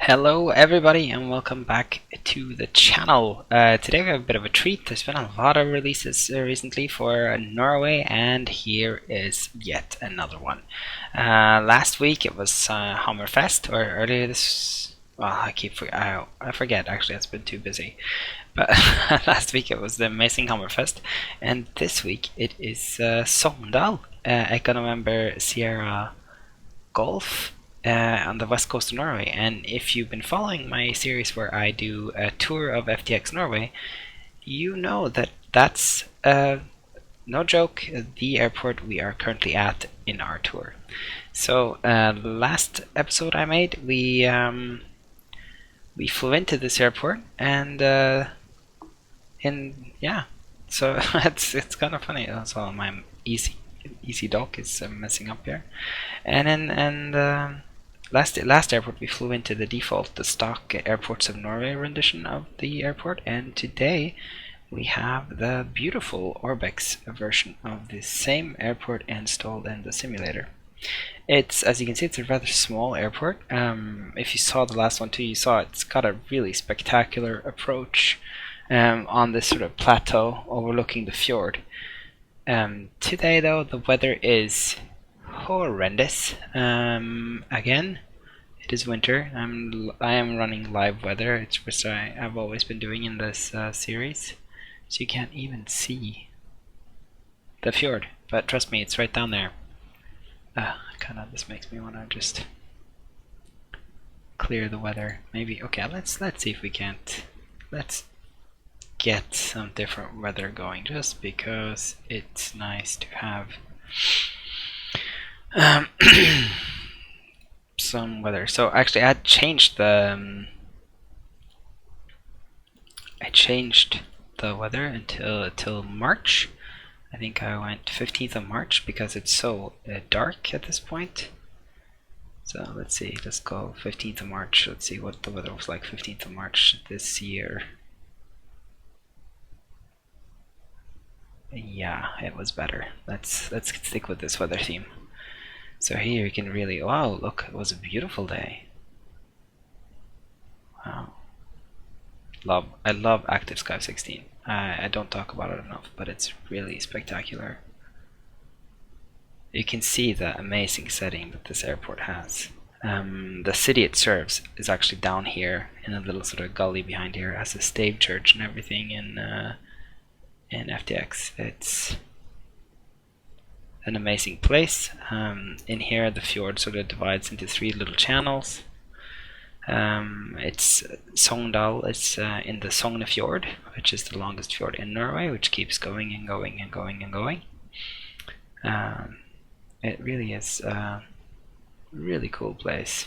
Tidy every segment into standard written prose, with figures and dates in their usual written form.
Hello everybody and welcome back to the channel. Today we have a bit of a treat. There's been a lot of releases recently for Norway, and here is yet another one. Last week it was Hammerfest, or earlier this... well, I forget actually, it's been too busy. But last week it was the amazing Hammerfest, and this week it is Sogndal, Echo November Sierra Golf on the west coast of Norway. And if you've been following my series where I do a tour of FTX Norway, you know that that's no joke, the airport we are currently at in our tour. So last episode I made, we flew into this airport, and yeah, so it's kind of funny. So my easy dock is messing up here, and last airport we flew into the stock Airports of Norway rendition of the airport, and today we have the beautiful Orbx version of the same airport installed in the simulator. It's, as you can see, it's a rather small airport. If you saw the last one too, you saw it's got a really spectacular approach on this sort of plateau overlooking the fjord. Today though, the weather is horrendous. Again, it is winter. I am running live weather, which I've always been doing in this series, so you can't even see the fjord, but trust me, it's right down there. This makes me want to just clear the weather. Maybe, okay, let's see if we can't. Let's get some different weather going, just because it's nice to have some weather. So actually I changed the weather until March. I think I went 15th of March because it's so dark at this point. So let's see, let's go 15th of March. Let's see what the weather was like 15th of March this year. Yeah, it was better. Let's stick with this weather theme. So here you can really, wow, look, it was a beautiful day. Wow. I love Active Sky 16. I don't talk about it enough, but it's really spectacular. You can see the amazing setting that this airport has. The city it serves is actually down here in a little sort of gully behind here. It has a stave church and everything in FTX. It's an amazing place. In here the fjord sort of divides into three little channels. It's Sogndal, it's in the Sognefjord, which is the longest fjord in Norway, which keeps going and going and going and going. It really is a really cool place.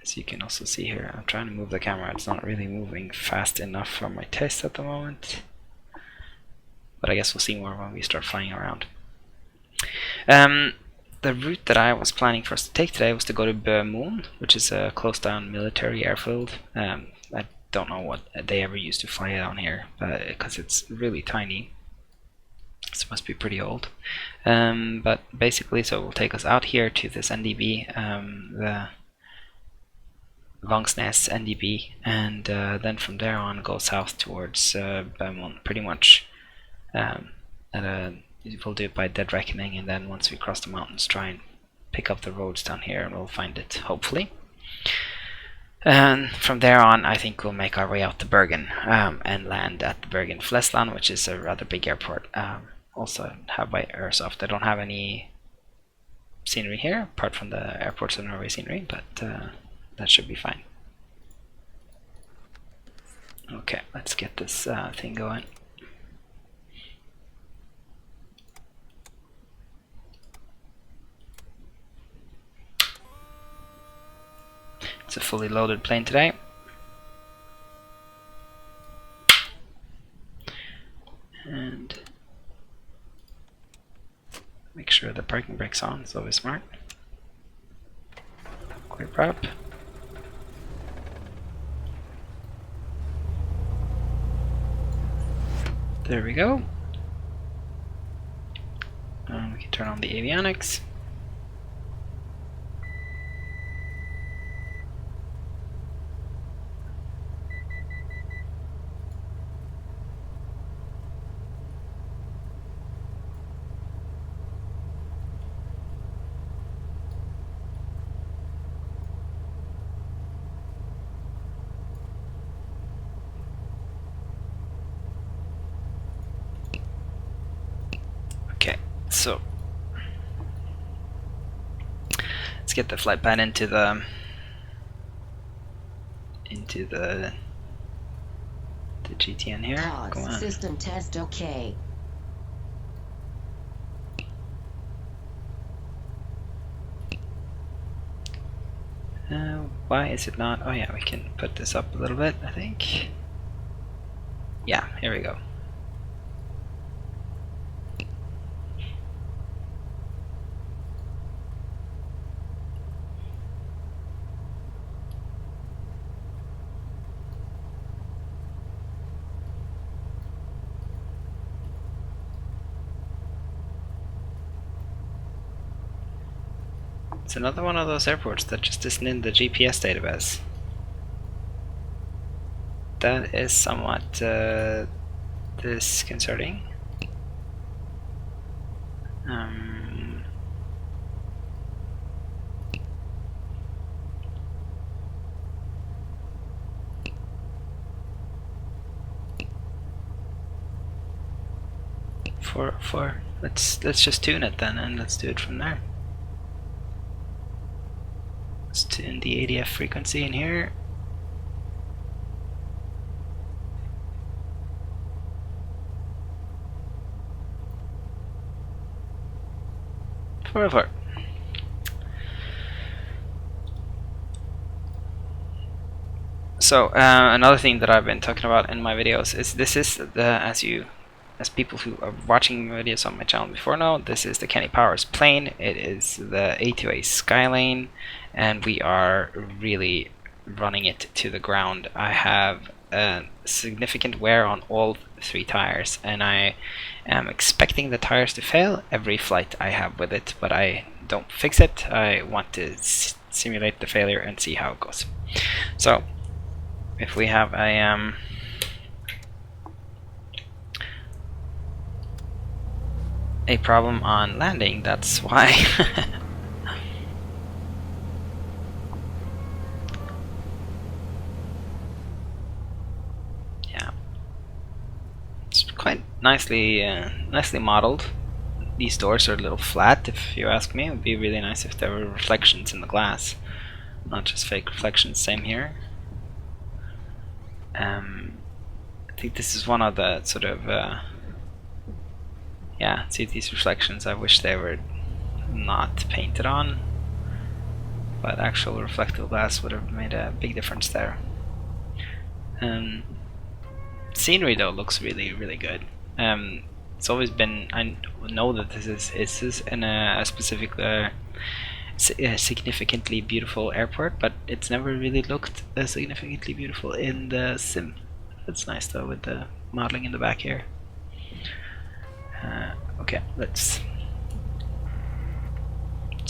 As you can also see here, I'm trying to move the camera, it's not really moving fast enough for my taste at the moment. But I guess we'll see more when we start flying around. The route that I was planning for us to take today was to go to Bømoen, which is a closed down military airfield. I don't know what they ever used to fly down here, because it's really tiny. So it must be pretty old. But basically, so it will take us out here to this NDB, the Vangsnes NDB, and then from there on go south towards Bømoen, pretty much. We'll do it by dead reckoning, and then once we cross the mountains, try and pick up the roads down here, and we'll find it, hopefully. And from there on, I think we'll make our way out to Bergen and land at the Bergen Flesland, which is a rather big airport. Also have by Airsoft. I don't have any scenery here, apart from the Airports of Norway scenery, but that should be fine. Okay, let's get this thing going. It's a fully loaded plane today. And make sure the parking brake's on, it's always smart. Quick up. There we go. We can turn on the avionics. So let's get the flight plan into the GTN here. Go on. System test okay. Why is it not? Oh yeah, we can put this up a little bit, I think. Yeah, here we go. It's another one of those airports that just isn't in the GPS database. That is somewhat disconcerting. Let's just tune it then, and let's do it from there. Let's tune the ADF frequency in here. Forever. So another thing that I've been talking about in my videos is this is the as people who are watching videos on my channel before know, this is the Kenny Powers plane. It is the A2A skylane, and we are really running it to the ground. I have significant wear on all 3 tires, and I am expecting the tires to fail every flight I have with it, but I don't fix it. I want to simulate the failure and see how it goes. So if we have a problem on landing, that's why. Yeah, it's quite nicely modeled. These doors are a little flat, if you ask me. It would be really nice if there were reflections in the glass, not just fake reflections. Same here. I think this is one of the sort of yeah, see these reflections, I wish they were not painted on, but actual reflective glass would have made a big difference there. Scenery though looks really good. It's always been, I know that this is in a specific significantly beautiful airport, but it's never really looked significantly beautiful in the sim. That's nice though, with the modeling in the back here. Okay, let's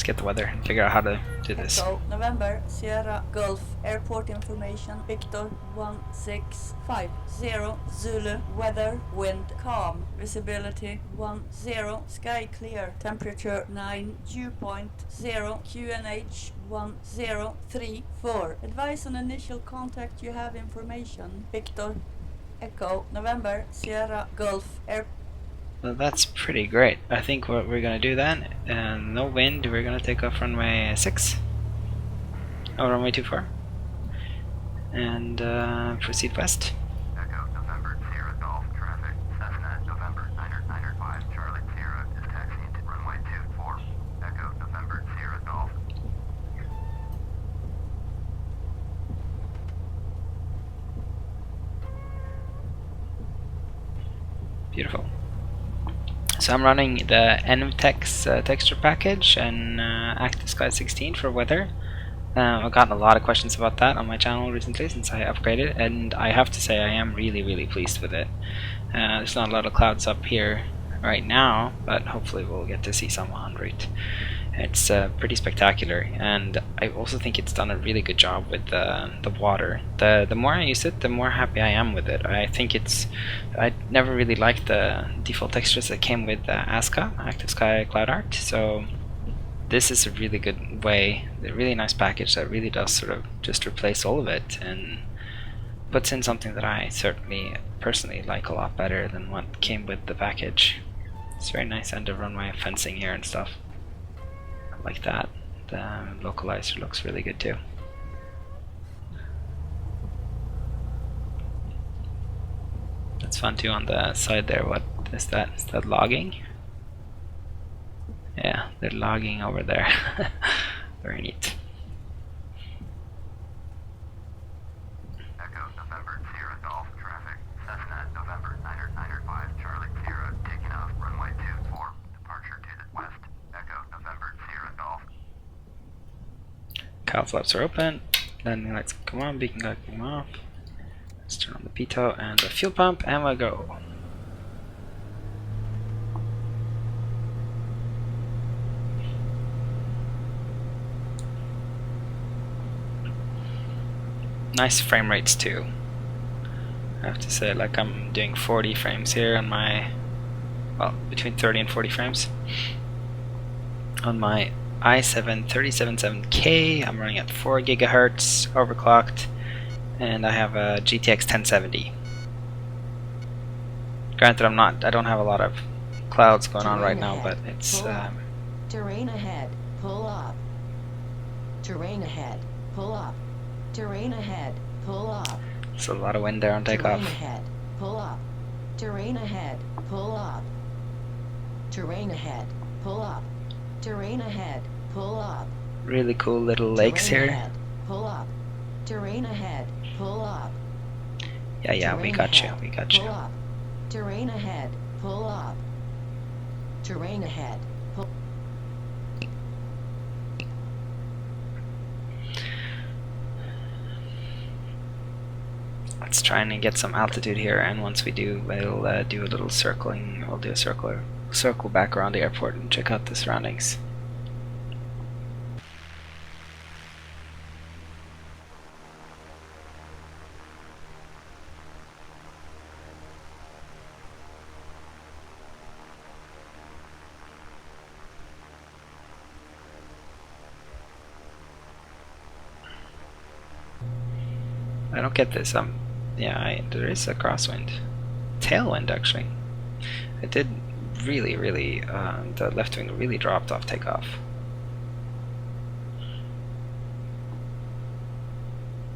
get the weather and figure out how to do this. Echo, November, Sierra, Gulf, airport information, Victor 1650, Zulu, weather, wind, calm, visibility 10, sky clear, temperature 9, dew point 0, QNH 1034. Advice on initial contact, you have information, Victor, Echo, November, Sierra, Gulf, airport. Well, that's pretty great. I think what we're gonna do then, no wind, we're gonna take off runway 6. Oh, runway 24. And proceed west. Echo, November, Sierra Golf, traffic, Cessna, November, 995, Charlie, Sierra is taxiing to runway 24. Echo, November, Sierra Golf. Beautiful. So I'm running the Envtex texture package and Active Sky 16 for weather. I've gotten a lot of questions about that on my channel recently since I upgraded, and I have to say I am really pleased with it. There's not a lot of clouds up here right now, but hopefully we'll get to see some en route. It's pretty spectacular, and I also think it's done a really good job with the water. The more I use it, the more happy I am with it. I think I never really liked the default textures that came with ASCA, Active Sky Cloud Art, so this is a really good way, a really nice package that really does sort of just replace all of it and puts in something that I certainly personally like a lot better than what came with the package. It's very nice end of runway fencing here and stuff. I like that. The localizer looks really good too. That's fun too on the side there. What is that? Is that logging? Yeah, they're logging over there. Very neat. Echo November Sierra Golf traffic. Cessna November 995 Charlie Sierra taking off runway 24. Departure to the west. Echo November Sierra Golf. Cowl flaps are open. Landing lights come on. Beacon light come off. Let's turn on the pitot and the fuel pump, and we'll go. Nice frame rates too. I have to say, like, I'm doing 40 frames here on my, well, between 30 and 40 frames on my i7 377K. I'm running at 4 gigahertz overclocked, and I have a GTX 1070. Granted, I don't have a lot of clouds going on right now, but it's terrain ahead, pull up. Terrain ahead, pull up. Terrain ahead, pull up. it's a lot of wind there on takeoff. Terrain ahead, pull up. Terrain ahead, pull up. Terrain ahead, pull up. Terrain ahead, pull up. Really cool little lakes Terrain here. ahead, pull up. Terrain ahead, pull up. Yeah, we Terrain got you, ahead, we got pull you. up. Terrain ahead, pull up. Terrain ahead, pull. Let's try and get some altitude here, and once we do, we'll do a little circling. We'll do a circle back around the airport and check out the surroundings. I don't get this. Yeah, there is a crosswind, tailwind actually. It did really, the left wing really dropped off takeoff.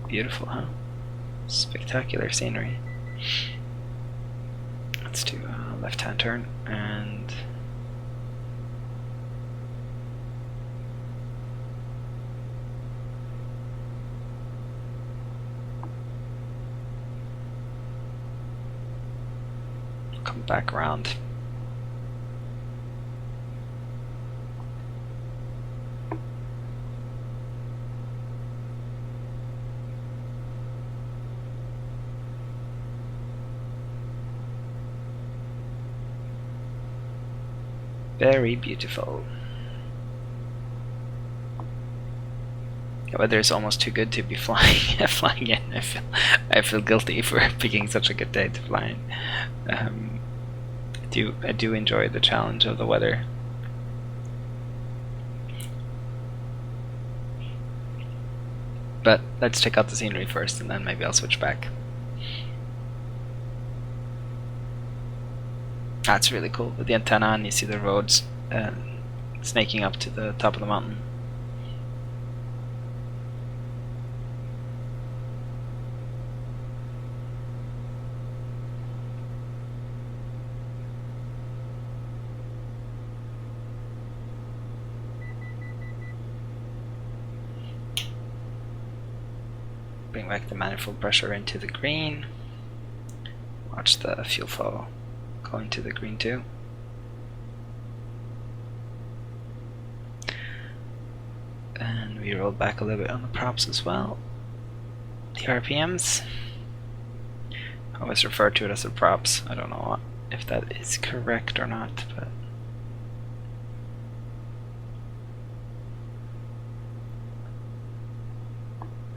Beautiful, huh? Spectacular scenery. Let's do a left-hand turn and come back around. Very beautiful. The weather is almost too good to be flying in. I feel guilty for picking such a good day to fly in. I do enjoy the challenge of the weather. But let's check out the scenery first, and then maybe I'll switch back. That's really cool with the antenna, and you see the roads snaking up to the top of the mountain. Bring back the manifold pressure into the green. Watch the fuel flow going to the green too. And we roll back a little bit on the props as well. The RPMs. I always refer to it as the props. I don't know if that is correct or not, but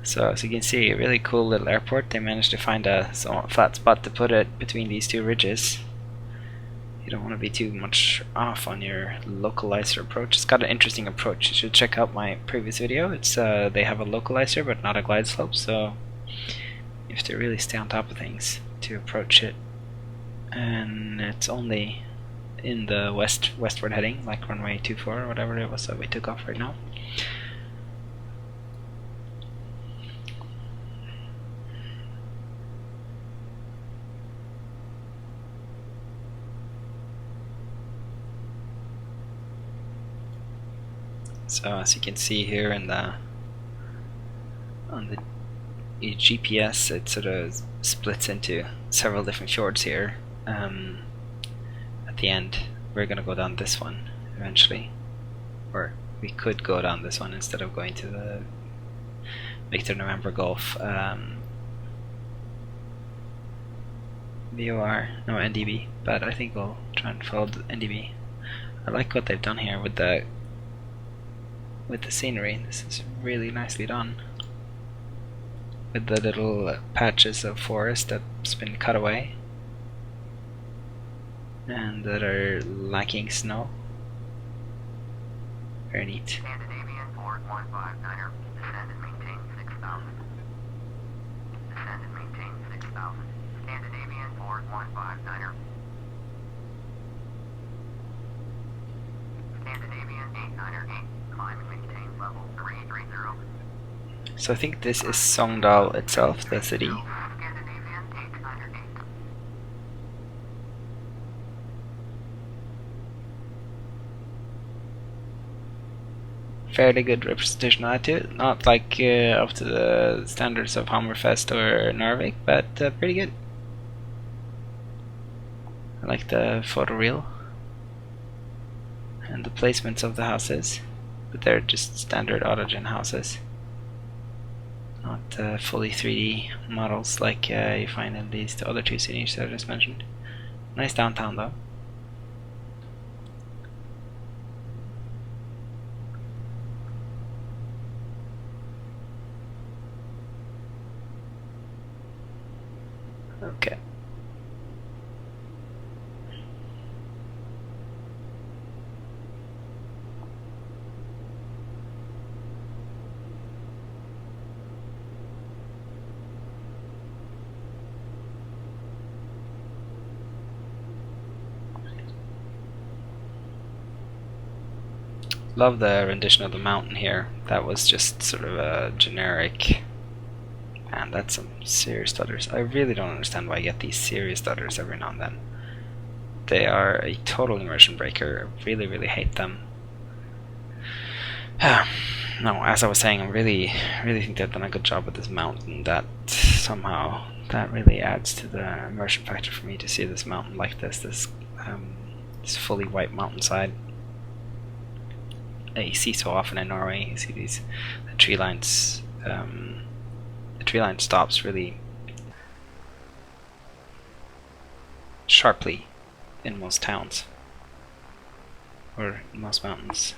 so as you can see, a really cool little airport. They managed to find a somewhat flat spot to put it between these two ridges. You don't want to be too much off on your localizer approach. It's got an interesting approach. You should check out my previous video. It's they have a localizer but not a glide slope, so you have to really stay on top of things to approach it. And it's only in the westward heading, like runway 24 or whatever it was that we took off right now. So as you can see here in the on the GPS, it sort of splits into several different fjords here. At the end, we're gonna go down this one eventually, or we could go down this one instead of going to the Victor November Golf VOR, no NDB, but I think we'll try and follow the NDB. I like what they've done here with the scenery. This is really nicely done, with the little patches of forest that's been cut away and that are lacking snow. Very neat. Scandinavian 4159er, descend and maintain 6,000. Descend and maintain 6,000. Scandinavian 4159er. Scandinavian 898, climb and maintain level 330. So I think this is Sogndal itself, the city. Scandinavian 898. Fairly good representation of that too. Not like up to the standards of Hammerfest or Narvik, but pretty good. I like the photo reel and the placements of the houses, but they're just standard autogen houses, not fully 3D models like you find in these other two cities that I just mentioned. Nice downtown though. Okay. Love the rendition of the mountain here. That was just sort of a generic. Man, that's some serious stutters. I really don't understand why I get these serious stutters every now and then. They are a total immersion breaker. I really, really hate them. No, as I was saying, I really think they've done a good job with this mountain. That somehow that really adds to the immersion factor for me to see this mountain like this. This fully white mountainside. You see so often in Norway. You see these the tree lines. The tree line stops really sharply in most towns or in most mountains.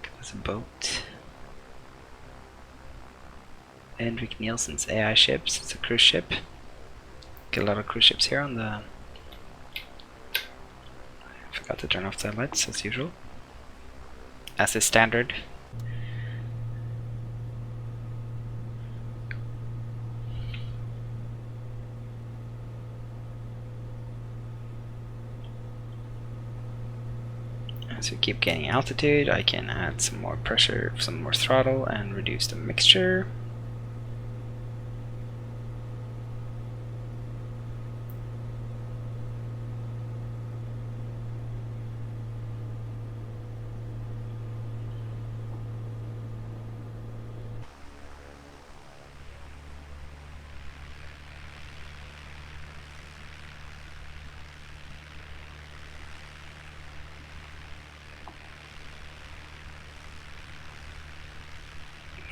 There's a boat. Henrik Nielsen's AI ships. It's a cruise ship. Get a lot of cruise ships here on the. I forgot to turn off the lights as usual, as is standard. As we keep gaining altitude, I can add some more pressure, some more throttle, and reduce the mixture.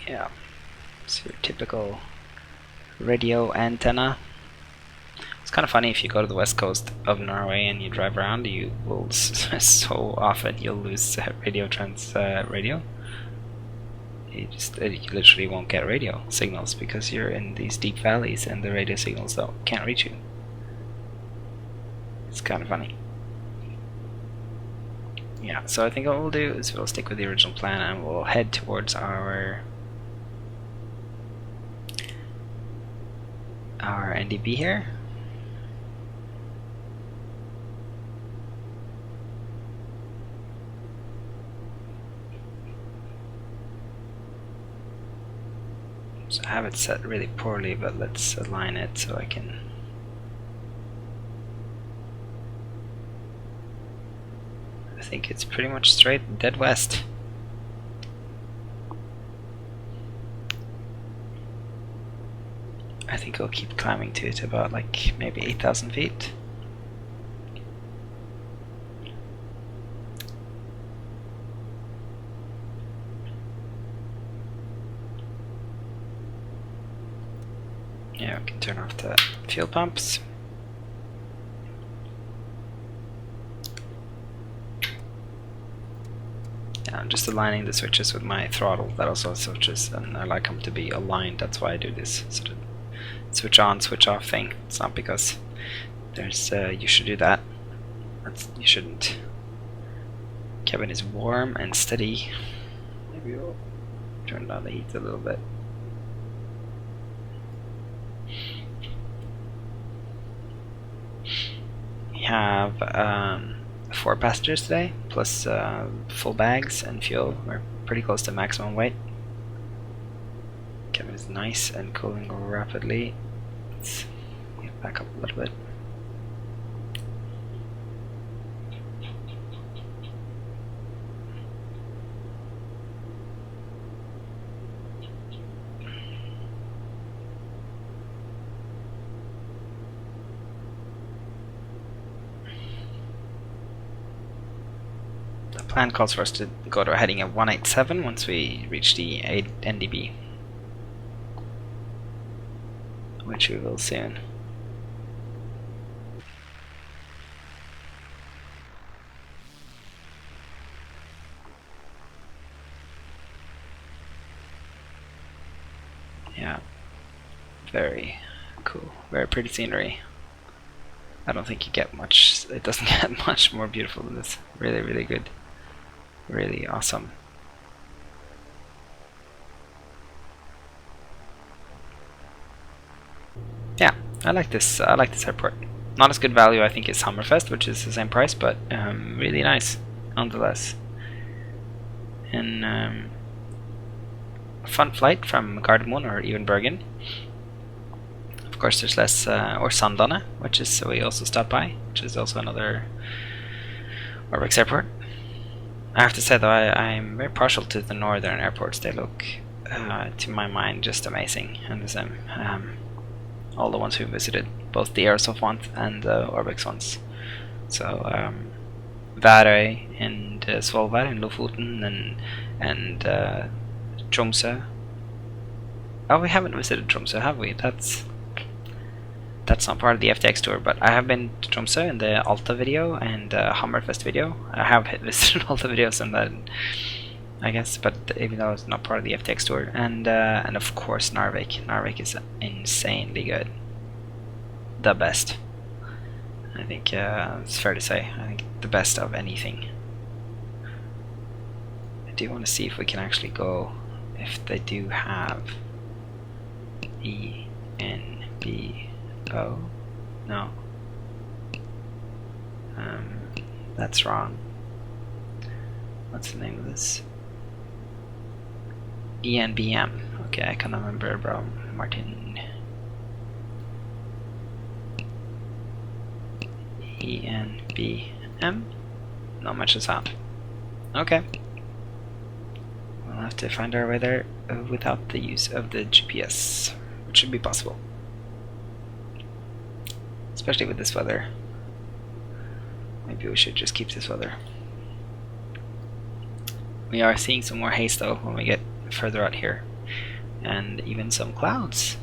Yeah, it's your typical radio antenna. It's kind of funny if you go to the west coast of Norway and you drive around, you will so often you'll lose radio. You literally won't get radio signals because you're in these deep valleys and the radio signals can't reach you. It's kind of funny. Yeah, so I think what we'll do is we'll stick with the original plan and we'll head towards our NDB here. So I have it set really poorly, but let's align it so I can. I think it's pretty much straight dead west. I think I'll keep climbing to it about like maybe 8,000 feet. Yeah, we can turn off the fuel pumps. Yeah, I'm just aligning the switches with my throttle. That also has switches, and I like them to be aligned. That's why I do this. So the switch on, switch off thing. It's not because there's you should do that. You shouldn't. Cabin is warm and steady. Maybe we'll turn down the heat a little bit. We have 4 passengers today, plus full bags and fuel. We're pretty close to maximum weight. Cabin is nice and cooling rapidly. Let's get back up a little bit. The plan calls for us to go to a heading of 187 once we reach the NDB, which we will soon. Yeah, very cool, very pretty scenery. I don't think you get much, it doesn't get much more beautiful than this. Really, really good. Really awesome. Yeah, I like this airport. Not as good value I think as Hammerfest, which is the same price, but really nice nonetheless. And a fun flight from Gardermoen or even Bergen. Of course there's less, or Sogndal, which is we also stopped by, which is also another Orbx airport. I have to say though, I'm very partial to the northern airports. They look, to my mind, just amazing. And the same, all the ones we visited, both the Airsoft ones and the Orbx ones. So Værøy and Svolvær in Lofoten and Tromsø. Oh, we haven't visited Tromsø, have we? That's not part of the FTX tour, but I have been to Tromsø in the Alta video and Hammerfest video. I have visited all the videos and that, I guess, but even though it's not part of the FTX tour. And of course Narvik. Narvik is insanely good. The best. I think it's fair to say. I think the best of anything. I do want to see if we can actually go, if they do have ENBM. Oh, no. That's wrong. What's the name of this? ENBM. Okay, I can't remember, bro. Martin. ENBM? Not much is found. Okay. We'll have to find our way there without the use of the GPS, which should be possible. Especially with this weather. Maybe we should just keep this weather. We are seeing some more haze though when we get further out here. And even some clouds.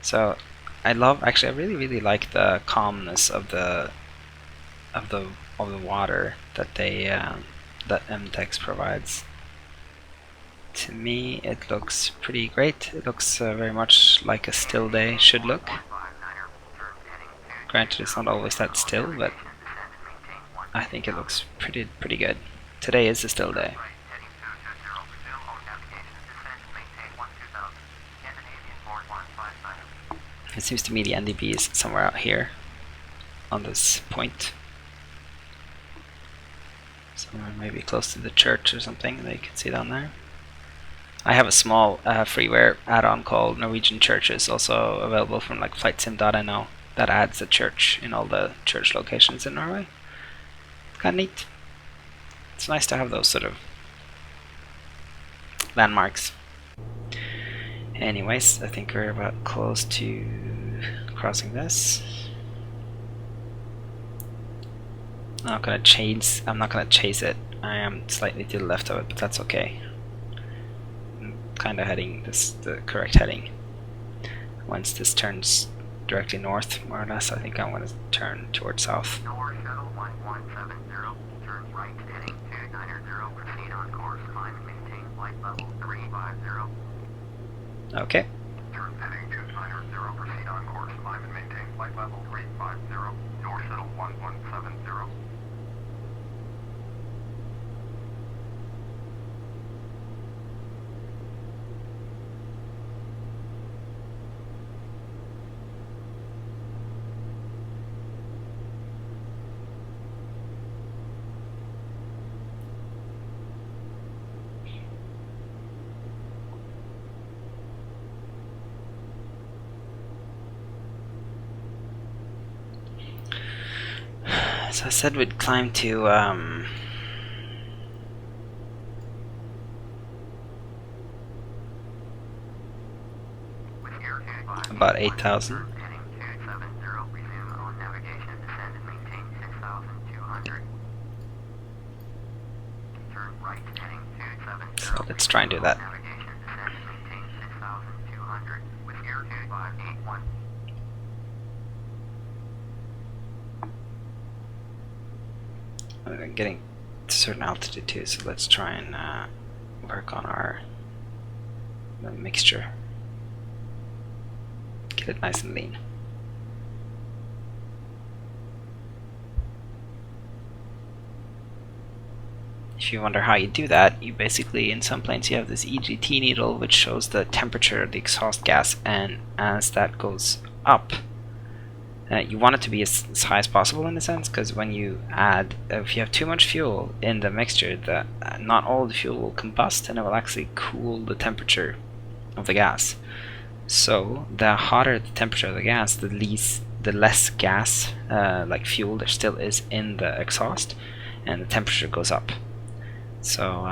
So I really like the calmness of the water that that Envtex provides. To me, it looks pretty great. It looks very much like a still day should look. Granted, it's not always that still, but I think it looks pretty good. Today is a still day. It seems to me the NDB is somewhere out here on this point. Somewhere maybe close to the church or something that you can see down there. I have a small freeware add-on called Norwegian Churches, also available from like flightsim.no, that adds a church in all the church locations in Norway. It's kind of neat. It's nice to have those sort of landmarks. Anyways, I think we're about close to crossing this. I'm not gonna chase it. I am slightly to the left of it, but that's okay. I'm kind of heading the correct heading. Once this turns directly north, more or less, I think I'm gonna turn towards south. North shuttle 1170, turn right heading 290, proceed on course, climb and maintain flight level 350. Okay. Turn heading 290, proceed on course, climb and maintain flight level 350, North shuttle 1170. So I said we'd climb to about 8,000. Heading 270, resume on navigation, descend and maintain 6,200. Turn right heading 270. So let's try and do that. Navigation, descend and maintain 6,200 with air 2581. Getting to a certain altitude too, so let's try and work on our mixture. Get it nice and lean. If you wonder how you do that, you basically, in some planes you have this EGT needle which shows the temperature of the exhaust gas, and as that goes up, you want it to be as high as possible in a sense, because when you add, if you have too much fuel in the mixture, not all the fuel will combust and it will actually cool the temperature of the gas. So the hotter the temperature of the gas, the less gas, like fuel, there still is in the exhaust, and the temperature goes up. So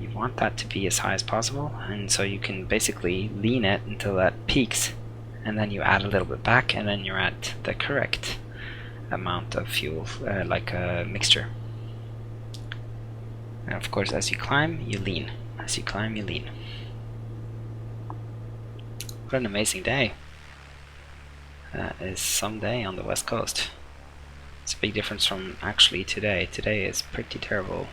you want that to be as high as possible, and so you can basically lean it until that peaks, and then you add a little bit back, and then you're at the correct amount of fuel, like a mixture. And of course, as you climb, you lean. As you climb, you lean. What an amazing day. That is some day on the west coast. It's a big difference from actually today. Today is pretty terrible.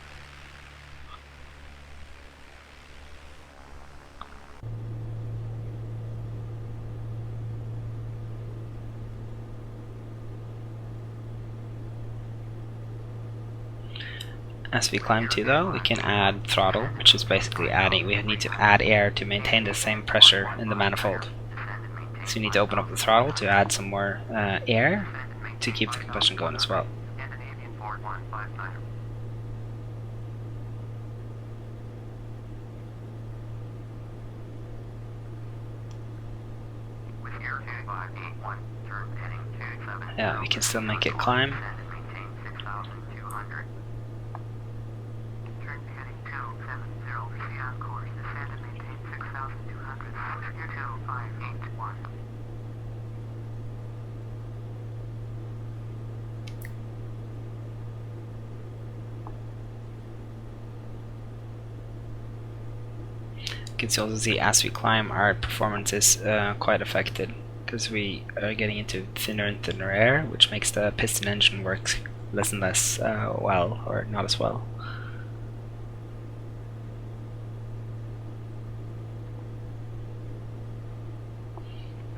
As we climb to though, we can add throttle, which is basically adding, we need to add air to maintain the same pressure in the manifold. So you need to open up the throttle to add some more air to keep the combustion going as well. Yeah, we can still make it climb. You can also see as we climb, our performance is quite affected, because we are getting into thinner and thinner air, which makes the piston engine work less and less well, or not as well.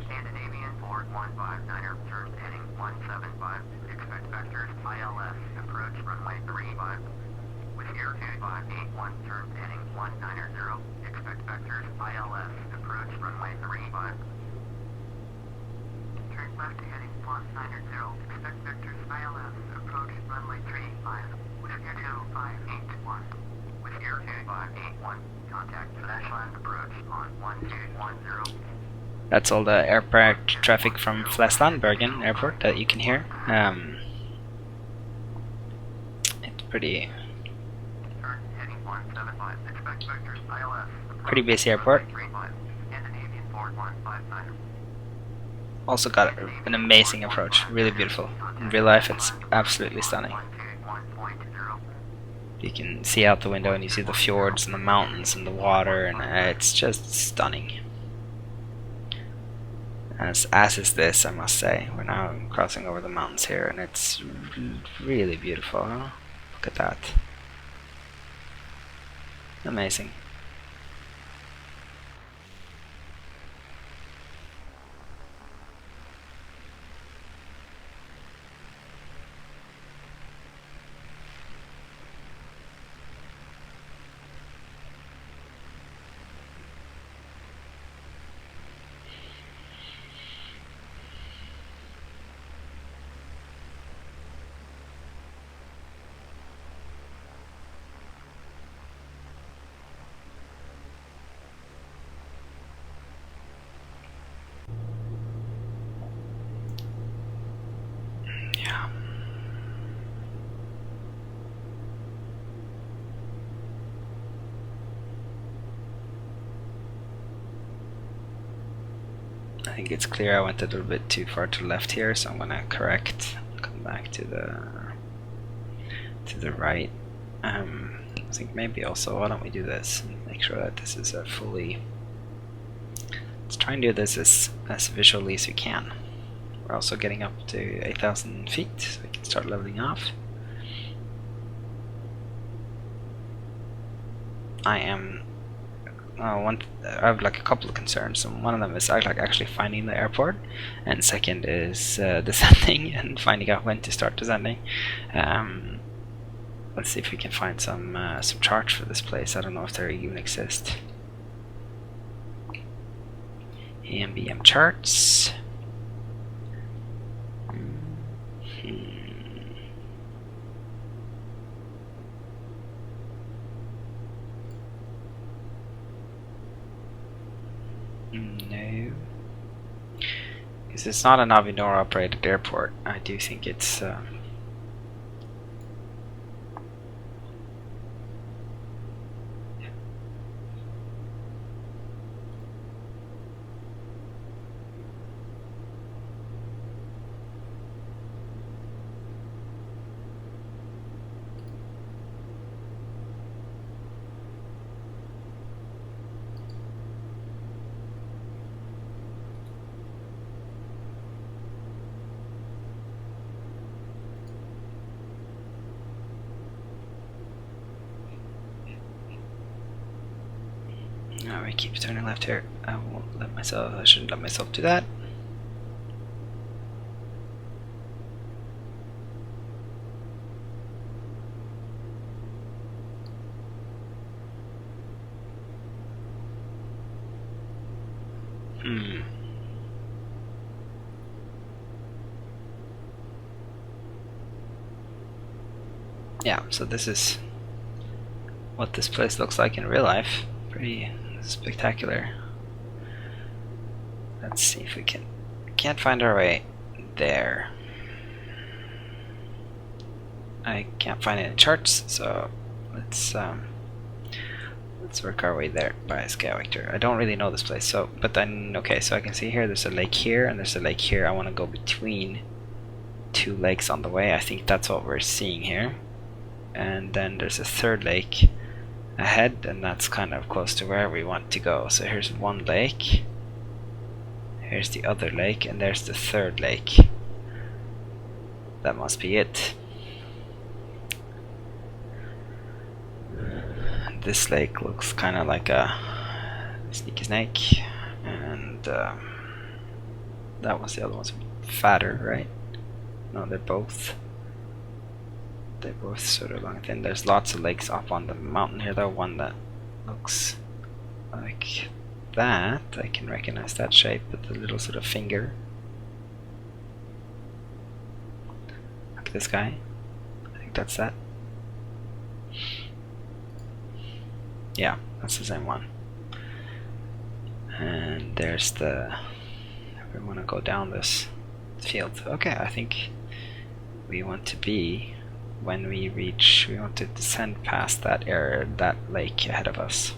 Scandinavian 4159er, turn heading 175, expect vectors ILS, approach runway 35. With air 2581, turn heading 190, expect vectors ILS, approach runway 35. Turn left heading 190, expect vectors ILS, approach runway 35. With air 2581. With air 3581. Contact Flashland approach on 1210. That's all the airport traffic from Fleslandbergen Airport that you can hear. It's pretty Turn heading 175. Expect vectors ILS. pretty busy airport. 35. Scandinavian 4159. Also got an amazing approach, really beautiful. In real life it's absolutely stunning. 121.0. You can see out the window and you see the fjords and the mountains and the water, and it's just stunning. As is this, I must say. We're now crossing over the mountains here and it's really beautiful. Huh? Look at that. Amazing. Yeah. I think it's clear I went a little bit too far to the left here, so I'm gonna correct, come back to the right. I think maybe also, why don't we do this and make sure that this is a fully, let's try and do this as visually as we can. We're also getting up to 8,000 feet, so we can start leveling off. I have like a couple of concerns, and one of them is like actually finding the airport, and second is descending and finding out when to start descending. Let's see if we can find some charts for this place. I don't know if there even exist. ENBM charts. No, because it's not an Avinor operated airport. I do think it's no, we keep turning left here. I won't let myself, I shouldn't let myself do that. Yeah, so this is what this place looks like in real life. Pretty spectacular. Let's see if we can't find our way there. I can't find any charts, so let's work our way there by a scale vector. I don't really know this place, so but then okay, so I can see here there's a lake here and there's a lake here. I want to go between two lakes on the way. I think that's what we're seeing here. And then there's a third lake ahead, and that's kind of close to where we want to go. So here's one lake, here's the other lake, and there's the third lake. That must be it. This lake looks kind of like a sneaky snake, and that was the other one's fatter, right? No, they're both sort of long thin. There's lots of lakes up on the mountain here though. One that looks like that, I can recognize that shape with the little sort of finger. Look at this guy. I think that's that. Yeah, that's the same one. And there's the, we want to go down this field. Okay, I think we want to be, when we reach, we want to descend past that area, that lake ahead of us.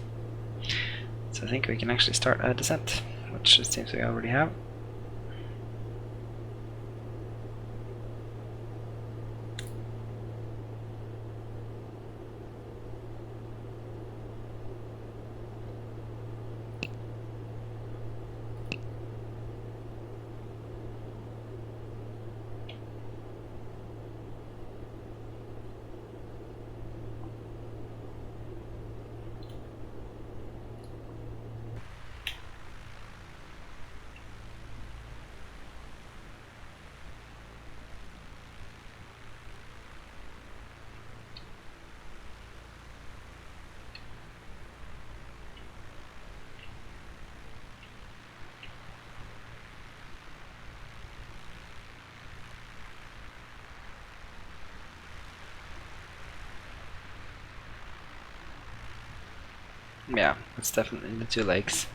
So I think we can actually start a descent, which it seems we already have. Yeah, that's definitely the two lakes.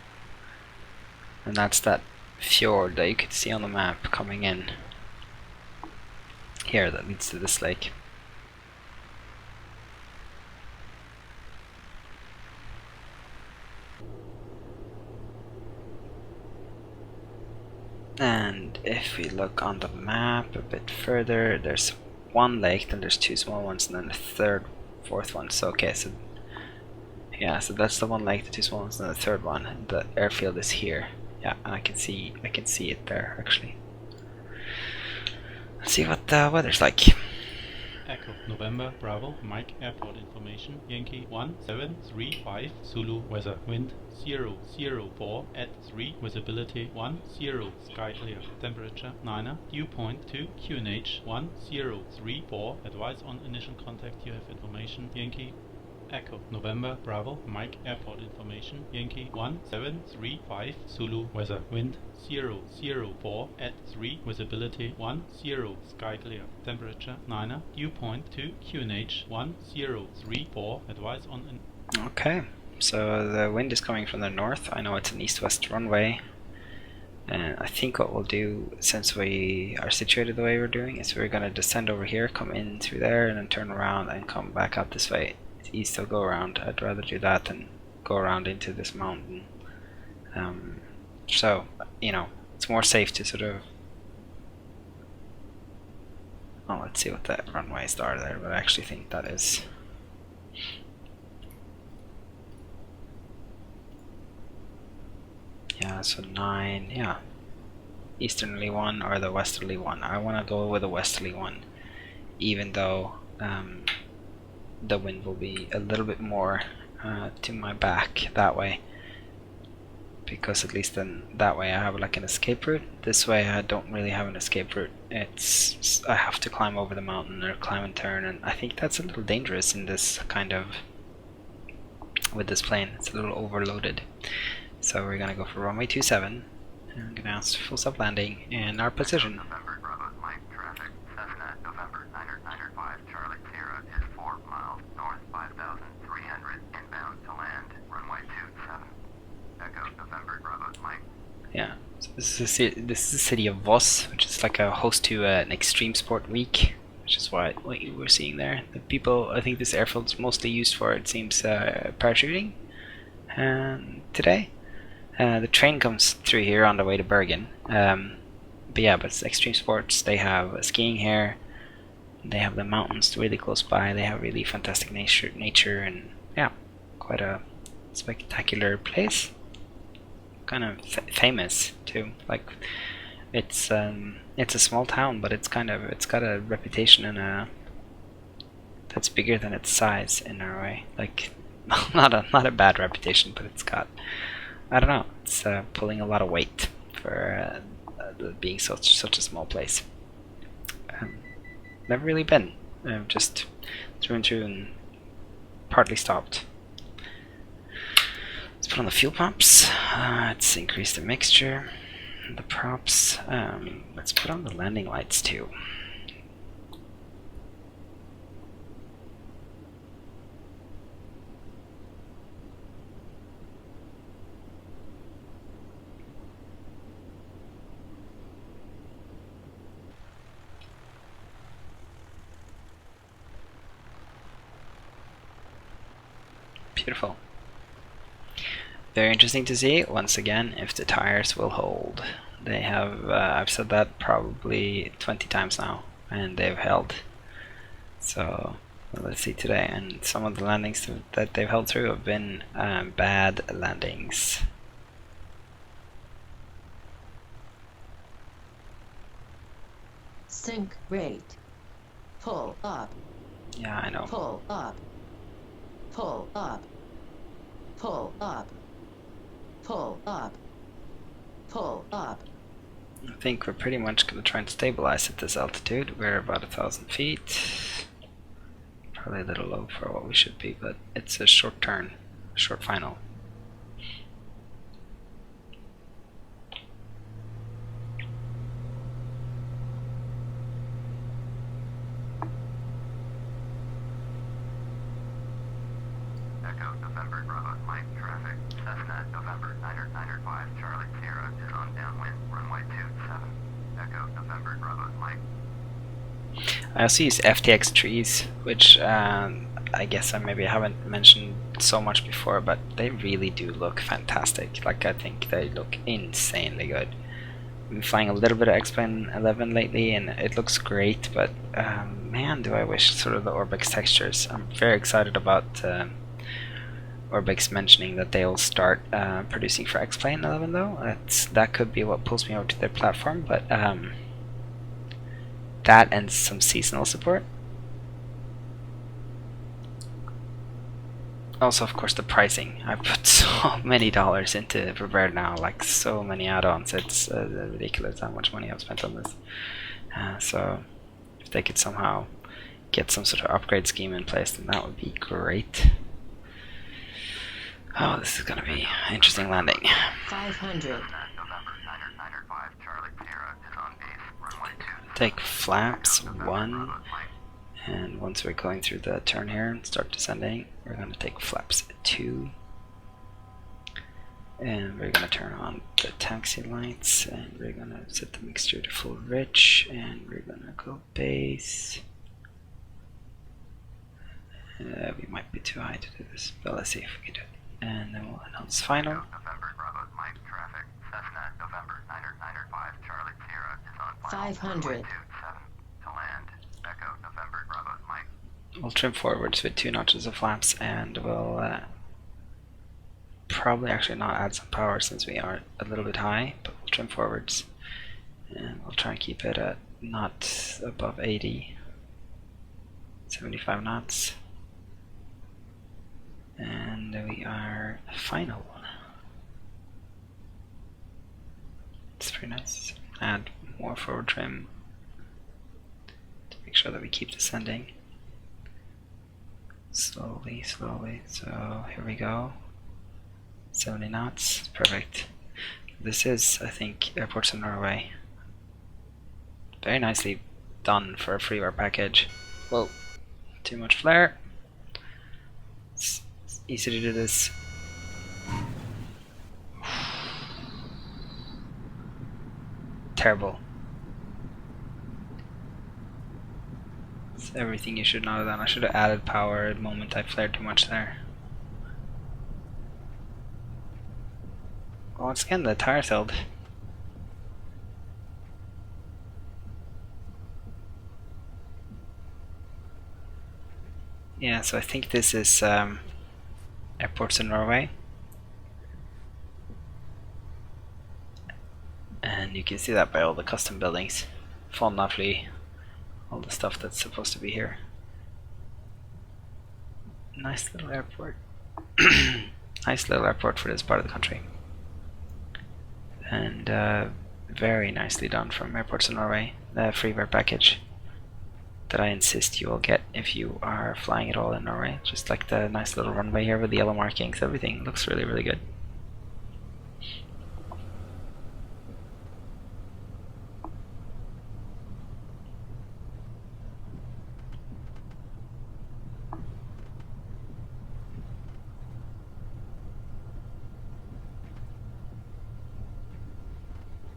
And that's that fjord that you could see on the map coming in here that leads to this lake. And if we look on the map a bit further, there's one lake, then there's two small ones, and then a fourth one. So okay, so yeah, so that's the one lake, the two small ones, and the third one. And the airfield is here. Yeah, and I can see it there actually. Let's see what the weather's like. Echo November Bravo Mike Airport information Yankee 1735 Zulu weather wind 004 at 3 visibility 10 sky clear temperature 9 dew point 2 QNH 1034 advise on initial contact you have information Yankee Echo November Bravo Mike Airport information Yankee 1735 Zulu weather wind 004 at 3 visibility 10 sky clear temperature 9 dew point 2 QNH 1034 advise on Okay, so the wind is coming from the north. I know it's an east-west runway, and I think what we'll do, since we are situated the way we're doing, is we're going to descend over here, come in through there, and then turn around and come back out this way. It's east, so go around. I'd rather do that than go around into this mountain. So, you know, it's more safe to sort of... Oh, let's see what the runways are there, but I actually think that is... Yeah, so 9, yeah. Easterly one or the westerly one. I want to go with the westerly one, even though the wind will be a little bit more to my back that way, because at least then that way I have like an escape route. This way I don't really have an escape route. It's I have to climb over the mountain or climb and turn, and I think that's a little dangerous in this kind of, with this plane. It's a little overloaded. So we're gonna go for runway 27, and I'm gonna ask full stop landing in our position. November Bravo Mike traffic Cessna November 995 Charlie Sierra is 4 miles north 5,300 inbound to land runway 27. Echo November Bravo Mike. Yeah, so this is the city of Voss, which is like a host to an extreme sport week, which is what we're seeing there. The people, I think this airfield is mostly used for, it seems, parachuting. And today, the train comes through here on the way to Bergen. But yeah, but it's extreme sports. They have skiing here. They have the mountains really close by. They have really fantastic nature, and yeah, quite a spectacular place. Kind of famous too. Like it's a small town, but it's got a reputation and that's bigger than its size in Norway. Like not a bad reputation, but it's got, I don't know, it's pulling a lot of weight for being such a small place. Never really been, just through and through, and partly stopped. Let's put on the fuel pumps. Let's increase the mixture, the props. Let's put on the landing lights too. Beautiful. Very interesting to see, once again, if the tires will hold. They have, I've said that probably 20 times now, and they've held. So, let's see today. And some of the landings that they've held through have been bad landings. Sink rate. Pull up. Yeah, I know. Pull up. Pull up. Pull up. Pull up. Pull up. I think we're pretty much going to try and stabilize at this altitude. We're about 1,000 feet. Probably a little low for what we should be, but it's a short turn, a short final. Echo November Bravo Mike traffic. Cessna November 905 Charlie Sierra is on downwind runway 27. Echo November Bravo Mike. I also use FTX trees, which I guess I maybe haven't mentioned so much before, but they really do look fantastic. Like, I think they look insanely good. I've been flying a little bit of X-Plane 11 lately, and it looks great, but man, do I wish sort of the Orbx textures. I'm very excited about Orbx mentioning that they'll start producing for X-Plane 11 though. That could be what pulls me over to their platform, but that and some seasonal support. Also, of course, the pricing. I've put so many dollars into Prepare now, like so many add-ons. It's ridiculous how much money I've spent on this. So if they could somehow get some sort of upgrade scheme in place, then that would be great. Oh, this is going to be an interesting landing. 500. November 905 Charlie Sierra is on base runway 27. Take flaps 1, and once we're going through the turn here and start descending, we're going to take flaps 2, and we're going to turn on the taxi lights, and we're going to set the mixture to full rich, and we're going to go base. We might be too high to do this, but let's see if we can do it. And then we'll announce final. November Bravo Mike traffic. Cessna November 905 Charlie Sierra is on final 500. runway 27 to land. Echo November Bravo Mike. We'll trim forwards with 2 notches of flaps, and we'll probably actually not add some power since we are a little bit high, but we'll trim forwards, and we'll try and keep it at not above 80, 75 knots. And we are final. It's pretty nice. Add more forward trim to make sure that we keep descending slowly, slowly. So here we go. 70 knots. Perfect. This is, I think, Airports in Norway. Very nicely done for a freeware package. Whoa, too much flare. It's easy to do this. Terrible. It's everything you should know. Then I should have added power at the moment I flared too much there. Once again, the tires held. Yeah, so I think this is Airports in Norway. And you can see that by all the custom buildings. Fondafly, all the stuff that's supposed to be here. Nice little airport. Nice little airport for this part of the country. And very nicely done from Airports in Norway, the freeware package that I insist you will get if you are flying at all in Norway. Just like the nice little runway here with the yellow markings, everything looks really, really good.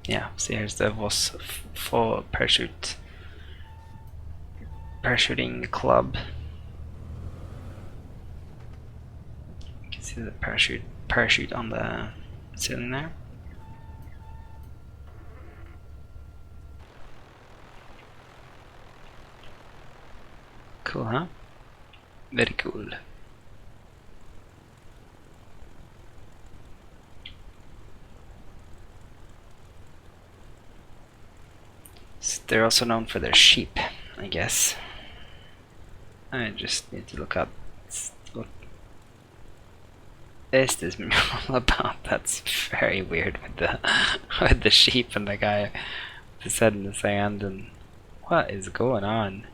Yeah, so here's the VOS full parachuting club. See the parachute on the ceiling there. Cool, huh? Very cool. They're also known for their sheep, I guess. I just need to look up what is this mural about. That's very weird with the with the sheep and the guy with his head in the sand, and what is going on?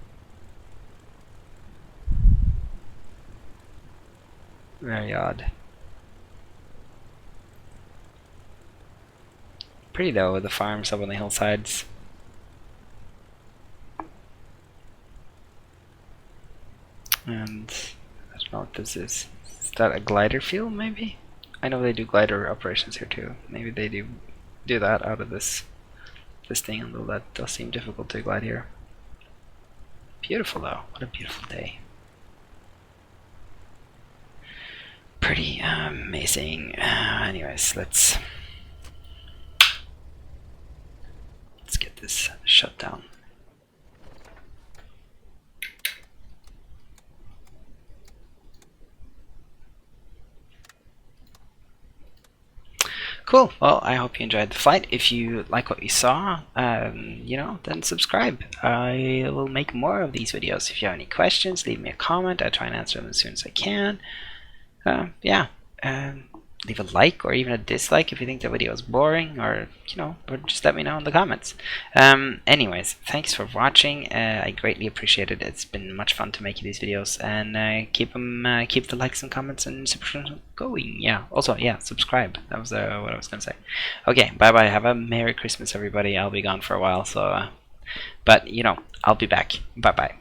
Very odd. Pretty though, with the farms up on the hillsides. And I don't know what this is. Is that a glider field, maybe? I know they do glider operations here too. Maybe they do that out of this thing, although that does seem difficult to glide here. Beautiful though. What a beautiful day. Pretty amazing. Anyways, let's get this shut down. Cool. Well, I hope you enjoyed the flight. If you like what you saw, you know, then subscribe. I will make more of these videos. If you have any questions, leave me a comment. I try and answer them as soon as I can. Yeah. Leave a like or even a dislike if you think the video is boring, or you know, or just let me know in the comments. Anyways, thanks for watching. I greatly appreciate it. It's been much fun to make these videos, and keep the likes and comments and subscriptions going. Yeah. Also, yeah, subscribe. That was what I was gonna say. Okay. Bye bye. Have a Merry Christmas, everybody. I'll be gone for a while, so but you know, I'll be back. Bye bye.